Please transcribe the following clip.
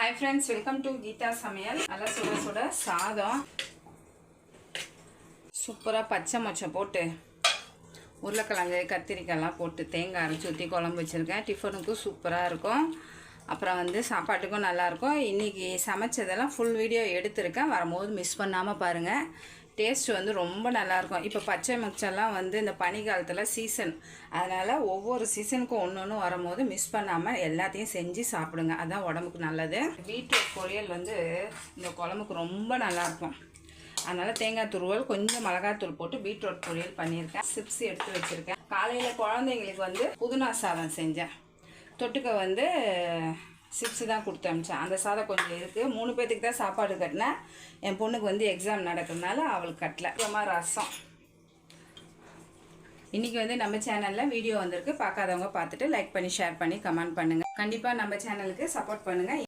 Hi friends, welcome to Geeta Samayal. நல்லா சுட சுட சாதம் சூப்பரா பச்சை மொச்சை போட்டு உருளைக்கிழங்கு கத்திரிக்காய்லாம் போட்டு தேங்காய் அரைச்சி ஊற்றி குழம்பு வச்சுருக்கேன். டிஃபனுக்கும் சூப்பராக இருக்கும். அப்புறம் வந்து சாப்பாட்டுக்கும் நல்லாயிருக்கும். இன்றைக்கி சமைச்சதெல்லாம் ஃபுல் வீடியோ எடுத்திருக்கேன். வரும்போது மிஸ் பண்ணாமல் பாருங்கள். டேஸ்ட் வந்து ரொம்ப நல்லாயிருக்கும். இப்போ பச்சை மொச்செல்லாம் வந்து இந்த பனிக்காலத்தில் சீசன், அதனால் ஒவ்வொரு சீசனுக்கும் ஒன்று ஒன்று வரும்போது மிஸ் பண்ணாமல் எல்லாத்தையும் செஞ்சு சாப்பிடுங்க. அதுதான் உடம்புக்கு நல்லது. பீட்ரூட் பொரியல் வந்து இந்த குழம்புக்கு ரொம்ப நல்லாயிருக்கும். அதனால் தேங்காய் துருவல் கொஞ்சம் மிளகாத்தூள் போட்டு பீட்ரூட் பொரியல் பண்ணியிருக்கேன். சிப்ஸ் எடுத்து வச்சுருக்கேன். காலையில் குழந்தைங்களுக்கு வந்து புதினா சாதம் செஞ்சேன். தொட்டுக்க வந்து சிப்ஸு தான் கொடுத்து அனுப்பிச்சேன். அந்த சாதம் கொஞ்சம் இருக்குது. 3 பேர்த்துக்கு தான் சாப்பாடு கட்டினேன். என் பொண்ணுக்கு வந்து எக்ஸாம் நடக்கிறதுனால அவளுக்கு கட்டலை. அப்புறமா ரசம். இன்றைக்கி வந்து நம்ம சேனலில் வீடியோ வந்திருக்கு. பார்க்காதவங்க பார்த்துட்டு லைக் பண்ணி ஷேர் பண்ணி கமெண்ட் பண்ணுங்கள். கண்டிப்பாக நம்ம சேனலுக்கு சப்போர்ட் பண்ணுங்கள்.